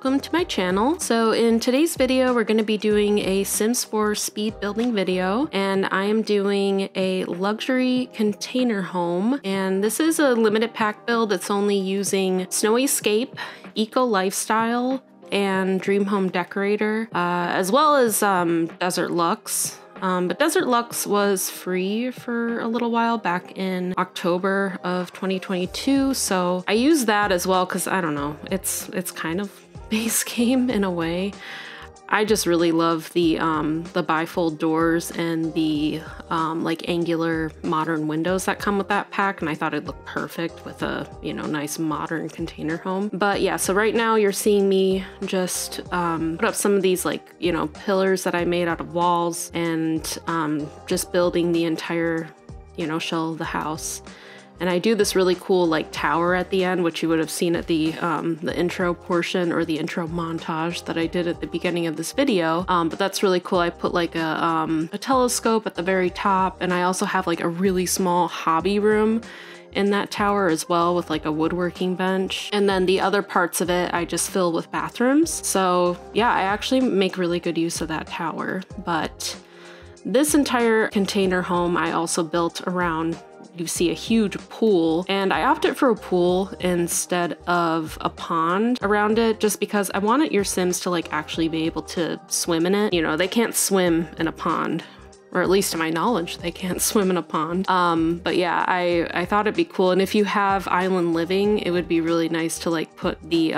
welcome to my channel. So in today's video, we're going to be doing a Sims 4 speed building video, and I am doing a luxury container home. And this is a limited pack build. It's only using Snowy Scape, Eco Lifestyle, and Dream Home Decorator, as well as Desert Luxe. But Desert Luxe was free for a little while back in October of 2022, so I used that as well because I don't know, it's kind of base game in a way. I just really love the bifold doors and the like angular modern windows that come with that pack, and I thought it'd look perfect with a, you know, nice modern container home. But yeah, so right now you're seeing me just put up some of these, like, you know, pillars that I made out of walls, and just building the entire, you know, shell of the house. And I do this really cool like tower at the end, which you would have seen at the intro portion or the intro montage that I did at the beginning of this video. But that's really cool. I put like a telescope at the very top, and I also have like a really small hobby room in that tower as well with like a woodworking bench. And then the other parts of it I just fill with bathrooms. So yeah, I actually make really good use of that tower. But this entire container home I also built around, you see a huge pool, and I opted for a pool instead of a pond around it just because I wanted your Sims to like actually be able to swim in it. You know, they can't swim in a pond, or at least to my knowledge, they can't swim in a pond. But yeah, I thought it'd be cool. And if you have island living, it would be really nice to like put the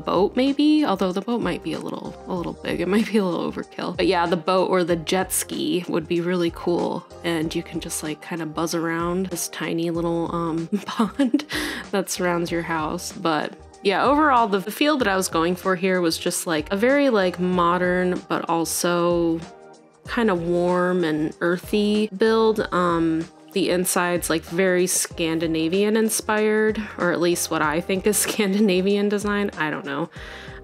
boat maybe, although the boat might be a little big. It might be a little overkill. But yeah, the boat or the jet ski would be really cool. And you can just like kind of buzz around this tiny little pond that surrounds your house. But yeah, overall, the feel that I was going for here was just like a very like modern, but also kind of warm and earthy build. The inside's like very Scandinavian inspired, or at least what I think is Scandinavian design. I don't know.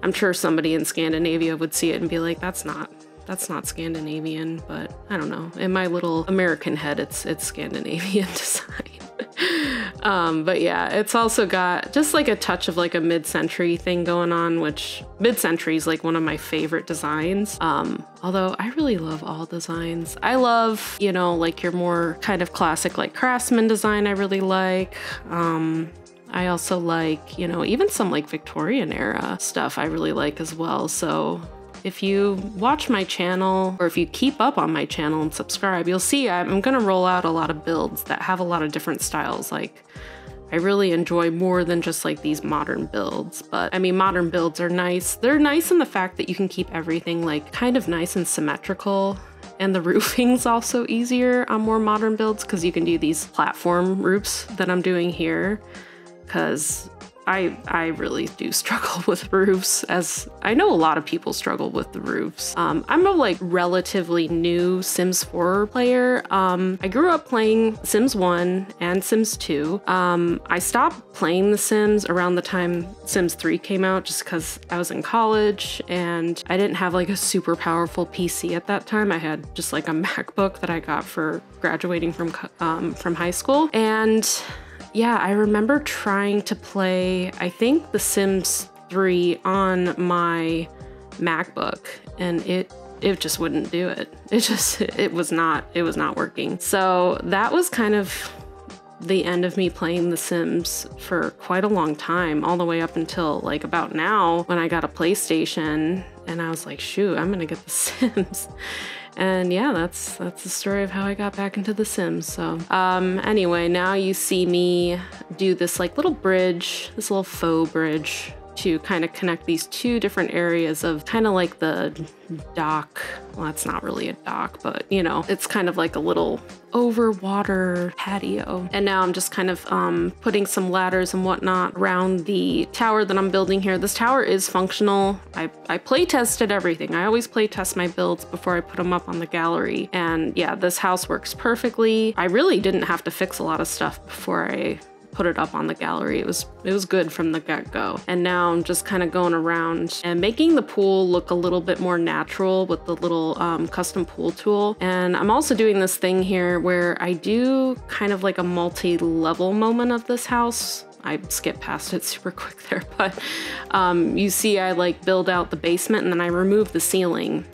I'm sure somebody in Scandinavia would see it and be like, that's not Scandinavian, but I don't know. In my little American head, it's Scandinavian design. But yeah, it's also got just like a touch of like a mid-century thing going on, which mid-century is like one of my favorite designs. Although I really love all designs. I love, you know, like your more kind of classic like craftsman design I really like. I also like, you know, even some like Victorian era stuff I really like as well. So if you watch my channel, or if you keep up on my channel and subscribe, you'll see I'm gonna roll out a lot of builds that have a lot of different styles. Like, I really enjoy more than just like these modern builds. But I mean, modern builds are nice. They're nice in the fact that you can keep everything like kind of nice and symmetrical. And the roofing's also easier on more modern builds because you can do these platform roofs that I'm doing here. Because I really do struggle with roofs, as I know a lot of people struggle with the roofs. I'm a like relatively new Sims 4 player. I grew up playing Sims 1 and Sims 2. I stopped playing The Sims around the time Sims 3 came out just because I was in college and I didn't have like a super powerful PC at that time. I had just like a MacBook that I got for graduating from high school. And yeah, I remember trying to play, I think, The Sims 3 on my MacBook, and it just wouldn't do it. It was not working. So that was kind of the end of me playing The Sims for quite a long time, all the way up until like about now when I got a PlayStation and I was like, shoot, I'm gonna get The Sims. And yeah, that's the story of how I got back into The Sims. So anyway, now you see me do this like little bridge, this little faux bridge to kind of connect these two different areas of kind of like the dock. Well, that's not really a dock, but you know, it's kind of like a little over water patio. And now I'm just kind of putting some ladders and whatnot around the tower that I'm building here. This tower is functional. I play tested everything. I always play test my builds before I put them up on the gallery. And yeah, this house works perfectly. I really didn't have to fix a lot of stuff before I put it up on the gallery. It was good from the get-go. And now I'm just kind of going around and making the pool look a little bit more natural with the little custom pool tool. And I'm also doing this thing here where I do kind of like a multi-level moment of this house. I skipped past it super quick there, but you see I like build out the basement and then I remove the ceiling.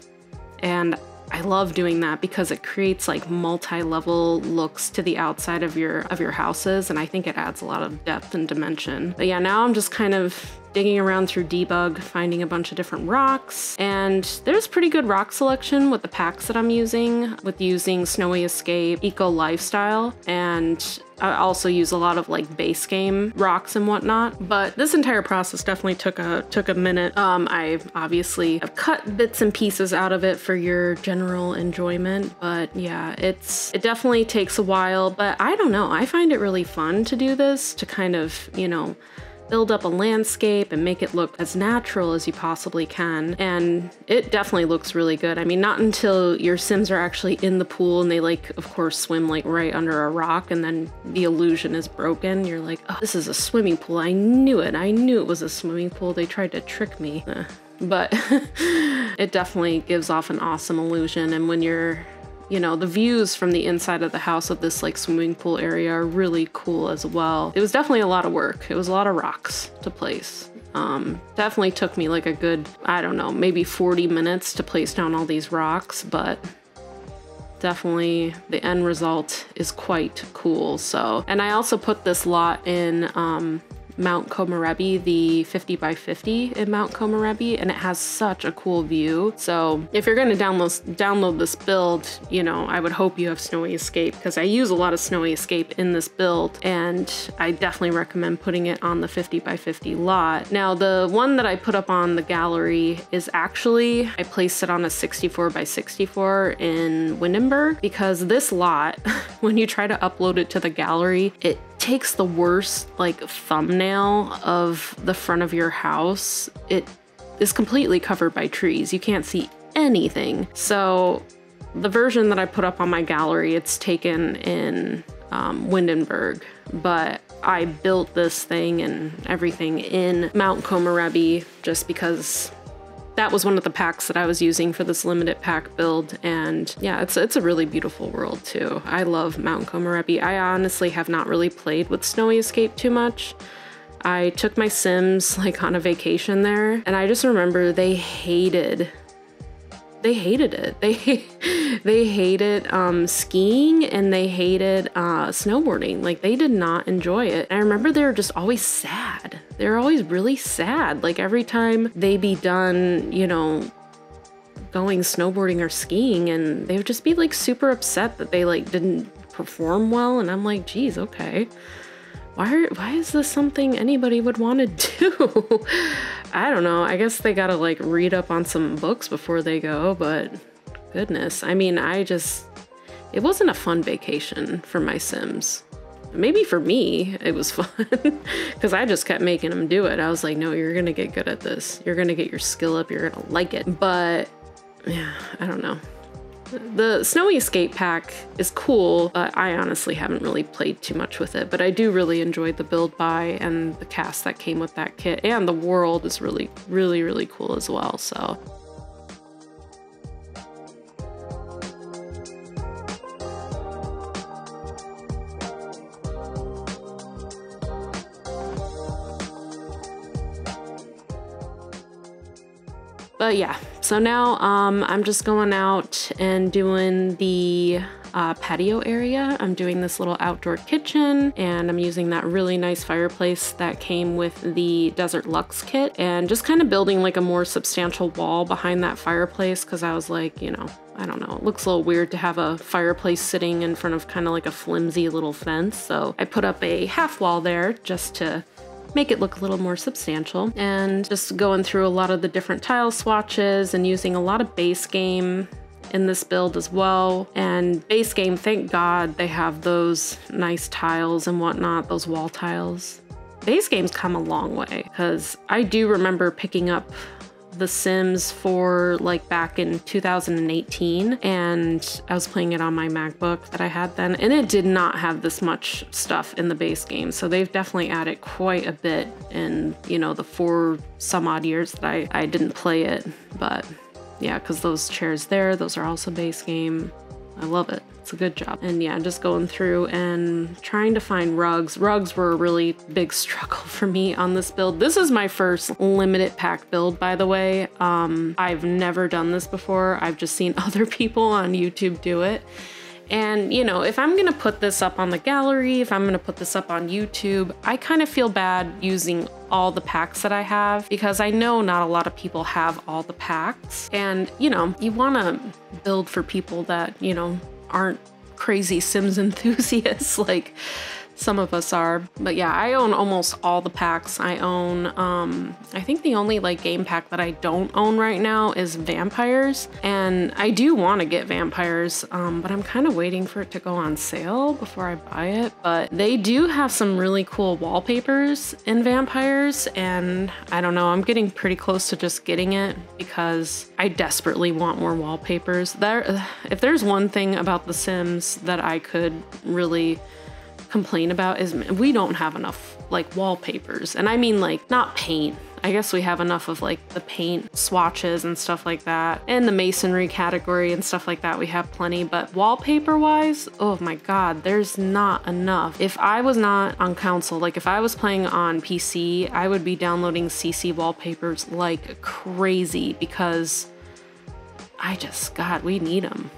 And I love doing that because it creates like multi-level looks to the outside of your houses, and I think it adds a lot of depth and dimension. But yeah, now I'm just kind of digging around through debug, finding a bunch of different rocks, and there's pretty good rock selection with the packs that I'm using, Snowy Escape, Eco Lifestyle, and I also use a lot of like base game rocks and whatnot. But this entire process definitely took a minute. I obviously have cut bits and pieces out of it for your general enjoyment, but yeah, it definitely takes a while, but I don't know, I find it really fun to do this, to kind of, you know, build up a landscape and make it look as natural as you possibly can. And it definitely looks really good. I mean, not until your Sims are actually in the pool and they like, of course, swim like right under a rock, and then the illusion is broken. You're like, oh, this is a swimming pool. I knew it. I knew it was a swimming pool. They tried to trick me. But it definitely gives off an awesome illusion. And when you're, you know, the views from the inside of the house of this like swimming pool area are really cool as well. It was definitely a lot of work. It was a lot of rocks to place. Definitely took me like a good, I don't know, maybe 40 minutes to place down all these rocks, but definitely the end result is quite cool. So, and I also put this lot in Mount Komorebi, the 50 by 50 in Mount Komorebi, and it has such a cool view. So if you're going to download this build, you know, I would hope you have Snowy Escape, because I use a lot of Snowy Escape in this build, and I definitely recommend putting it on the 50 by 50 lot. Now, the one that I put up on the gallery is actually, I placed it on a 64 by 64 in Windenburg, because this lot, when you try to upload it to the gallery, it takes the worst like thumbnail of the front of your house. It is completely covered by trees. You can't see anything. So the version that I put up on my gallery, it's taken in Windenburg, but I built this thing and everything in Mount Komorebi just because that was one of the packs that I was using for this limited pack build. And yeah, it's a really beautiful world too. I love Mount Komorebi. I honestly have not really played with Snowy Escape too much. I took my Sims like on a vacation there, and I just remember they hated it. They hated skiing, and they hated snowboarding. Like, they did not enjoy it. And I remember they were just always sad. They were always really sad. Like, every time they be done, you know, going snowboarding or skiing, and they would just be like super upset that they like didn't perform well. And I'm like, geez, okay. Why is this something anybody would want to do? I don't know. I guess they gotta like read up on some books before they go, but goodness. I mean, it wasn't a fun vacation for my Sims. Maybe for me, it was fun because I just kept making them do it. I was like, no, you're gonna get good at this. You're gonna get your skill up. You're gonna like it. But yeah, I don't know. The Snowy Escape pack is cool, but I honestly haven't really played too much with it. But I do really enjoy the build buy and the cast that came with that kit, and the world is really, really, really cool as well. So. But yeah, so now I'm just going out and doing the patio area. I'm doing this little outdoor kitchen, and I'm using that really nice fireplace that came with the Desert Luxe kit, and just kind of building like a more substantial wall behind that fireplace, because I was like, you know, I don't know, it looks a little weird to have a fireplace sitting in front of kind of like a flimsy little fence. So I put up a half wall there just to make it look a little more substantial, and just going through a lot of the different tile swatches and using a lot of base game in this build as well. And base game, thank God they have those nice tiles and whatnot, those wall tiles. Base game's come a long way, because I do remember picking up The Sims for like back in 2018, and I was playing it on my MacBook that I had then, and it did not have this much stuff in the base game. So they've definitely added quite a bit in, you know, the 4 some odd years that I didn't play it. But yeah, because those chairs there, those are also base game. I love it. It's a good job. And yeah, just going through and trying to find rugs. Rugs were a really big struggle for me on this build. This is my first limited pack build, by the way. I've never done this before. I've just seen other people on YouTube do it. And, you know, if I'm gonna put this up on the gallery, if I'm gonna put this up on YouTube, I kind of feel bad using all the packs that I have because I know not a lot of people have all the packs. And, you know, you wanna build for people that, you know, aren't crazy Sims enthusiasts like some of us are. But yeah, I own almost all the packs. I own, I think the only like game pack that I don't own right now is vampires. And I do want to get vampires, but I'm kind of waiting for it to go on sale before I buy it. But they do have some really cool wallpapers in vampires. And I don't know, I'm getting pretty close to just getting it because I desperately want more wallpapers. If there's one thing about The Sims that I could really complain about is we don't have enough like wallpapers, and I mean like not paint. I guess we have enough of like the paint swatches and stuff like that, and the masonry category and stuff like that we have plenty, but wallpaper wise, oh my god, there's not enough. If I was not on console, like if I was playing on PC, I would be downloading CC wallpapers like crazy because God, we need them.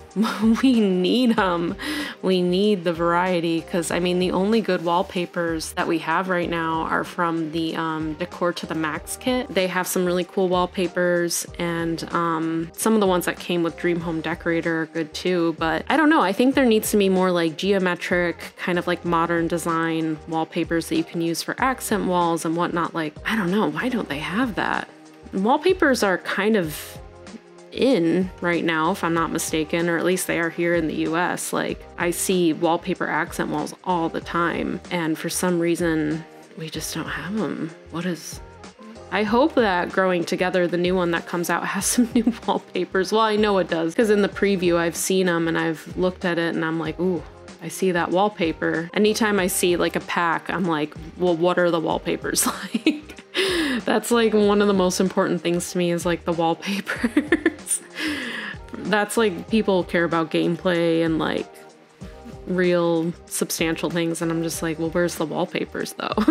We need them. We need the variety because I mean the only good wallpapers that we have right now are from the Decor to the Max kit. They have some really cool wallpapers, and some of the ones that came with Dream Home Decorator are good too, but I don't know, I think there needs to be more like geometric kind of like modern design wallpapers that you can use for accent walls and whatnot. Like, I don't know, why don't they have that? Wallpapers are kind of in right now, if I'm not mistaken, or at least they are here in the US. Like, I see wallpaper accent walls all the time, and for some reason we just don't have them. I hope that Growing Together, the new one that comes out, has some new wallpapers. Well, I know it does because in the preview I've seen them and I've looked at it and I'm like, ooh, I see that wallpaper. Anytime I see like a pack, I'm like, well, what are the wallpapers like? That's like one of the most important things to me is like the wallpapers. That's like, people care about gameplay and like real substantial things, and I'm just like, well, where's the wallpapers though?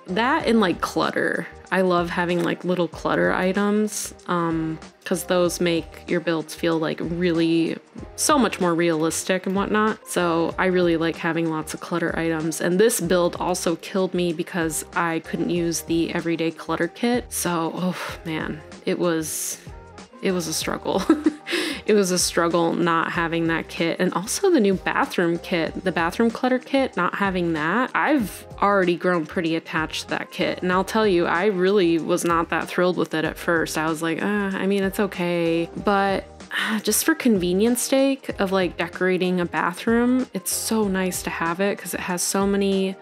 That and like clutter. I love having like little clutter items because those make your builds feel like really so much more realistic and whatnot. So I really like having lots of clutter items. And this build also killed me because I couldn't use the everyday clutter kit. So, oh man, it was a struggle. It was a struggle not having that kit. And also the new bathroom kit, the bathroom clutter kit, not having that. I've already grown pretty attached to that kit. And I'll tell you, I really was not that thrilled with it at first. I was like, I mean, it's okay. But just for convenience sake of like decorating a bathroom, it's so nice to have it because it has so many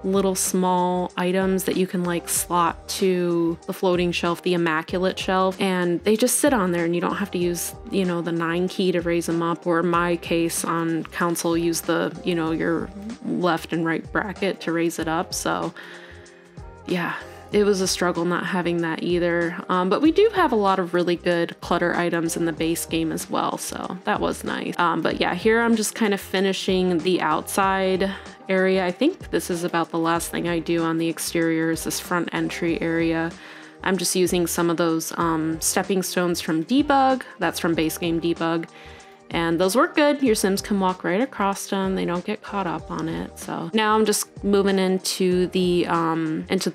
little small items that you can like slot to the floating shelf, the immaculate shelf, and they just sit on there and you don't have to use, you know, the 9 key to raise them up, or in my case on console, use the, you know, your left and right bracket to raise it up. So yeah, it was a struggle not having that either. But we do have a lot of really good clutter items in the base game as well, so that was nice. But yeah, here I'm just kind of finishing the outside area. I think this is about the last thing I do on the exterior is this front entry area. I'm just using some of those stepping stones from Debug. That's from base game Debug. And those work good. Your Sims can walk right across them. They don't get caught up on it. So now I'm just moving into the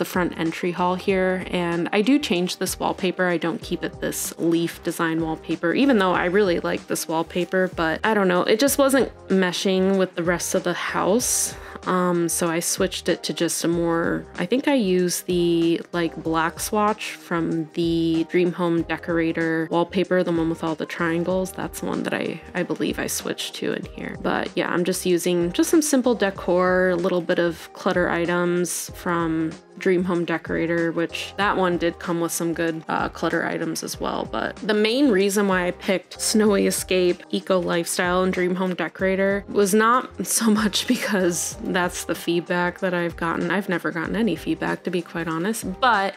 front entry hall here. And I do change this wallpaper. I don't keep it this leaf design wallpaper, even though I really like this wallpaper, but I don't know, it just wasn't meshing with the rest of the house. So I switched it to just a more, I think I used the like black swatch from the Dream Home Decorator wallpaper, the one with all the triangles. That's the one that I believe I switched to in here. But yeah, I'm just using just some simple decor, a little bit of clutter items from Dream Home Decorator, which that one did come with some good clutter items as well. But the main reason why I picked Snowy Escape, Eco Lifestyle, and Dream Home Decorator was not so much because that's the feedback that I've gotten. I've never gotten any feedback, to be quite honest, but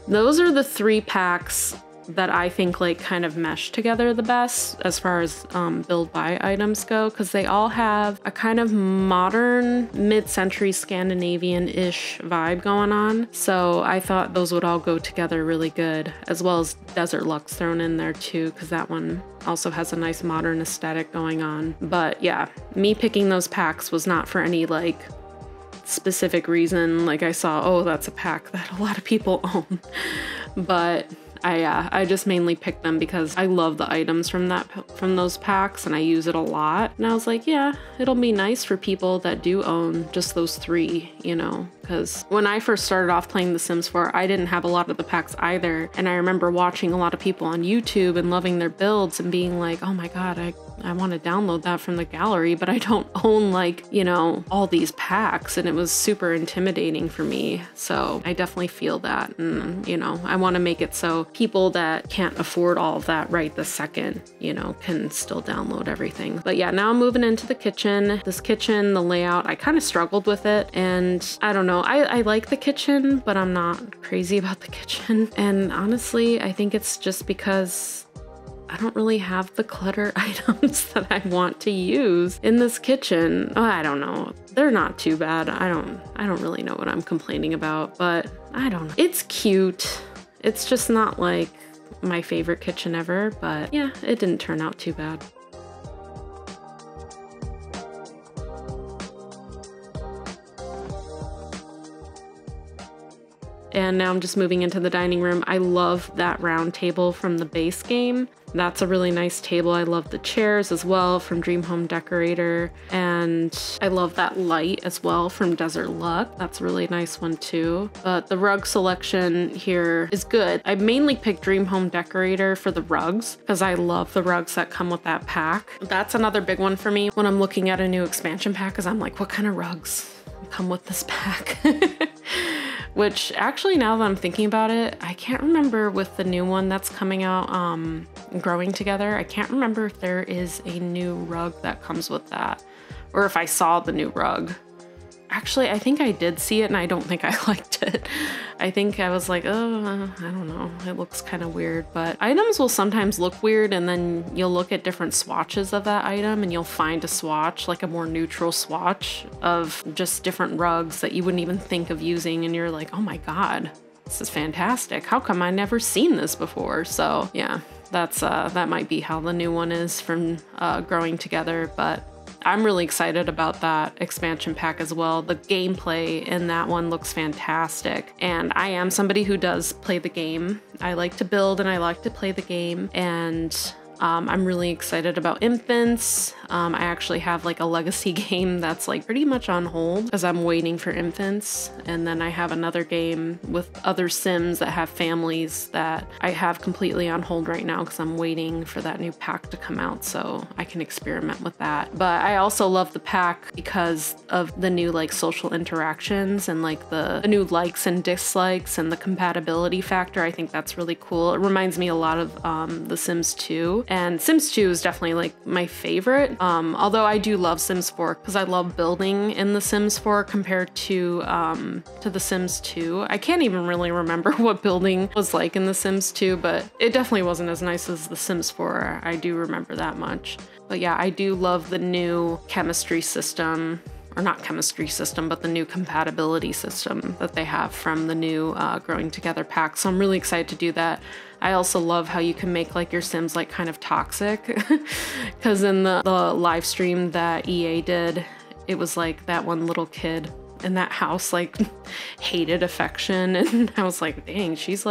those are the 3 packs that I think like kind of mesh together the best as far as build buy items go, because they all have a kind of modern mid-century Scandinavian-ish vibe going on. So I thought those would all go together really good, as well as Desert Luxe thrown in there too, because that one also has a nice modern aesthetic going on. But yeah, me picking those packs was not for any like specific reason. Like I saw, oh, that's a pack that a lot of people own, but I just mainly picked them because I love the items from those packs and I use it a lot. And I was like, yeah, it'll be nice for people that do own just those 3, you know, because when I first started off playing The Sims 4, I didn't have a lot of the packs either. And I remember watching a lot of people on YouTube and loving their builds and being like, oh my God, I want to download that from the gallery, but I don't own like, you know, all these packs. And it was super intimidating for me. So I definitely feel that. And, you know, I want to make it so people that can't afford all of that right this second, you know, can still download everything. But yeah, now I'm moving into the kitchen. This kitchen, the layout, I kind of struggled with it. And I don't know, I like the kitchen, but I'm not crazy about the kitchen. And honestly, I think it's just because I don't really have the clutter items that I want to use in this kitchen. Oh, I don't know. They're not too bad. I don't really know what I'm complaining about, but I don't know. It's cute. It's just not like my favorite kitchen ever, but yeah, it didn't turn out too bad. And now I'm just moving into the dining room. I love that round table from the base game. That's a really nice table. I love the chairs as well from Dream Home Decorator. And I love that light as well from Desert Luxe. That's a really nice one too. But the rug selection here is good. I mainly picked Dream Home Decorator for the rugs because I love the rugs that come with that pack. That's another big one for me when I'm looking at a new expansion pack, because I'm like, what kind of rugs come with this pack? Which actually, now that I'm thinking about it, I can't remember with the new one that's coming out, Growing Together. I can't remember if there is a new rug that comes with that, or if I saw the new rug. Actually, I think I did see it and I don't think I liked it. I think I was like, oh, I don't know. It looks kind of weird, but items will sometimes look weird, and then you'll look at different swatches of that item and you'll find a swatch, like a more neutral swatch of just different rugs that you wouldn't even think of using. And you're like, oh my God, this is fantastic. How come I never seen this before? So yeah, that might be how the new one is from Growing Together, but I'm really excited about that expansion pack as well. The gameplay in that one looks fantastic. And I am somebody who does play the game. I like to build and I like to play the game. And I'm really excited about Infants. I actually have like a legacy game that's like pretty much on hold because I'm waiting for Infants. And then I have another game with other Sims that have families that I have completely on hold right now because I'm waiting for that new pack to come out so I can experiment with that. But I also love the pack because of the new like social interactions and like the new likes and dislikes and the compatibility factor. I think that's really cool. It reminds me a lot of The Sims 2. And Sims 2 is definitely like my favorite. Although I do love Sims 4 because I love building in The Sims 4 compared to The Sims 2. I can't even really remember what building was like in The Sims 2, but it definitely wasn't as nice as The Sims 4. I do remember that much. But yeah, I do love the new chemistry system, or not chemistry system, but the new compatibility system that they have from the new Growing Together pack. So I'm really excited to do that. I also love how you can make like your Sims like kind of toxic because in the live stream that EA did, it was like that one little kid in that house like hated affection, and I was like, dang, she's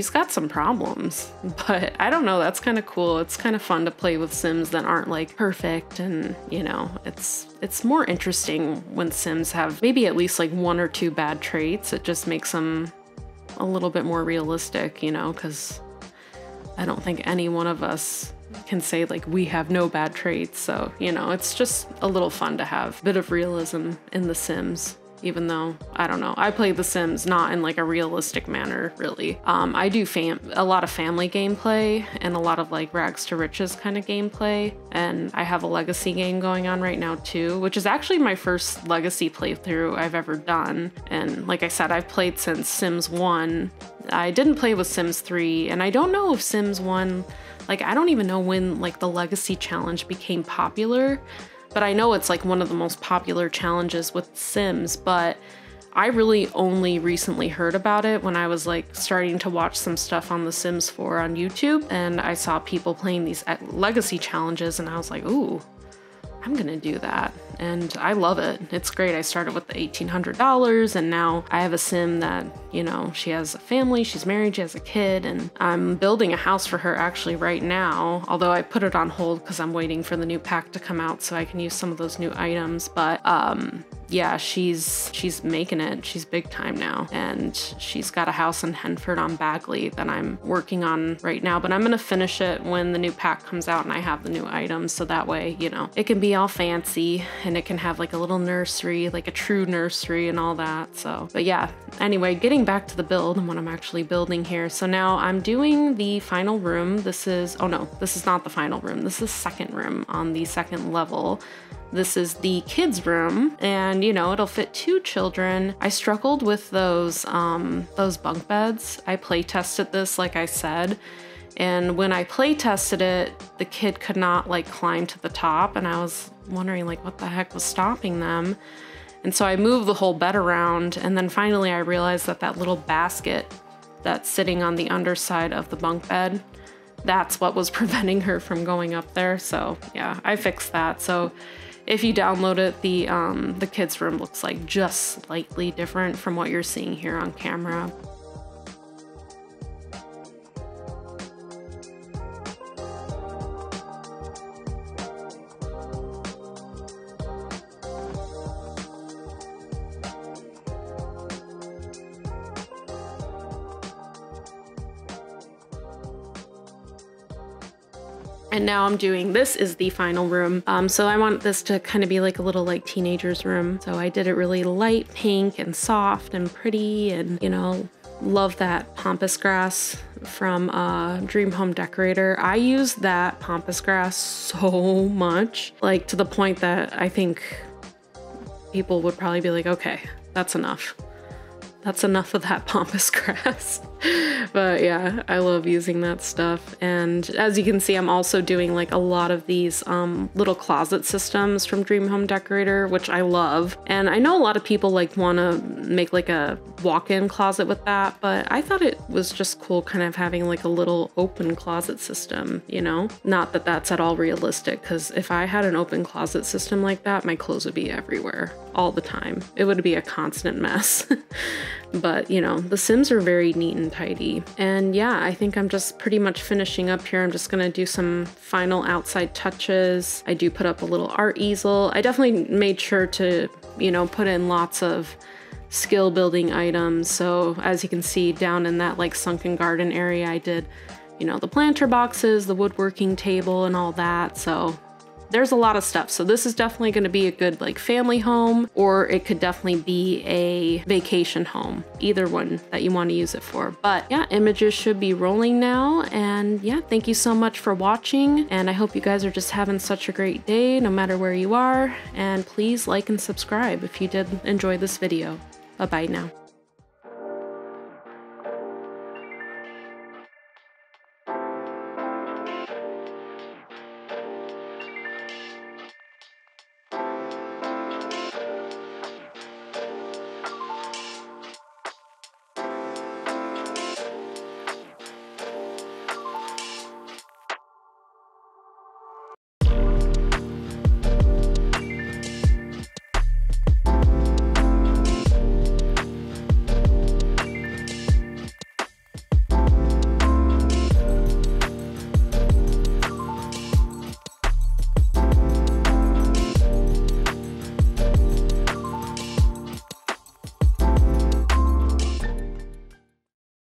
got some problems. But I don't know, that's kind of cool. It's kind of fun to play with Sims that aren't like perfect, and you know, it's more interesting when Sims have maybe at least like 1 or 2 bad traits. It just makes them a little bit more realistic, you know, because I don't think any one of us can say like we have no bad traits. So, you know, it's just a little fun to have a bit of realism in The Sims. even though, I don't know, I play The Sims not in like a realistic manner, really. I do a lot of family gameplay and a lot of like rags to riches kind of gameplay. And I have a legacy game going on right now too, which is actually my first legacy playthrough I've ever done. And like I said, I've played since Sims 1. I didn't play with Sims 3, and I don't know if Sims 1, like I don't even know when like the legacy challenge became popular. But I know it's like one of the most popular challenges with Sims, but I really only recently heard about it when I was like starting to watch some stuff on The Sims 4 on YouTube, and I saw people playing these legacy challenges, and I was like, ooh, I'm gonna do that. And I love it. It's great. I started with the $1,800, and now I have a Sim that, you know, she has a family, she's married, she has a kid, and I'm building a house for her actually right now, although I put it on hold because I'm waiting for the new pack to come out so I can use some of those new items. But yeah, she's making it. She's big time now, and she's got a house in Henford on Bagley that I'm working on right now, but I'm gonna finish it when the new pack comes out and I have the new items, so that way, you know, it can be all fancy and it can have like a little nursery, like a true nursery and all that. So, but yeah, anyway, getting back to the build and what I'm actually building here. So now I'm doing the final room. This is, oh no, this is not the final room. This is the second room on the second level. This is the kids' room, and you know, it'll fit 2 children. I struggled with those bunk beds. I play tested this, like I said, and when I play tested it, the kid could not like climb to the top, and I was wondering like what the heck was stopping them. And so I moved the whole bed around, and then finally I realized that that little basket that's sitting on the underside of the bunk bed, that's what was preventing her from going up there. So yeah, I fixed that. So if you download it, the kids' room looks like just slightly different from what you're seeing here on camera. And now I'm doing, this is the final room. So I want this to kind of be like a little like teenager's room. So I did it really light pink and soft and pretty, and you know, love that pampas grass from Dream Home Decorator. I use that pampas grass so much, like to the point that I think people would probably be like, okay, that's enough. That's enough of that pampas grass. But yeah, I love using that stuff. And as you can see, I'm also doing like a lot of these little closet systems from Dream Home Decorator, which I love. And I know a lot of people like want to make like a walk-in closet with that, but I thought it was just cool kind of having like a little open closet system, you know? Not that that's at all realistic, because if I had an open closet system like that, my clothes would be everywhere all the time. It would be a constant mess. But you know, the Sims are very neat and tidy. And yeah, I think I'm just pretty much finishing up here. I'm just gonna do some final outside touches. I do put up a little art easel. I definitely made sure to, you know, put in lots of skill building items. So as you can see down in that like sunken garden area, I did, you know, the planter boxes, the woodworking table and all that. So there's a lot of stuff. So this is definitely going to be a good like family home, or it could definitely be a vacation home, either one that you want to use it for. But yeah, images should be rolling now. And yeah, thank you so much for watching. And I hope you guys are just having such a great day, no matter where you are. And please like and subscribe if you did enjoy this video. Bye-bye now.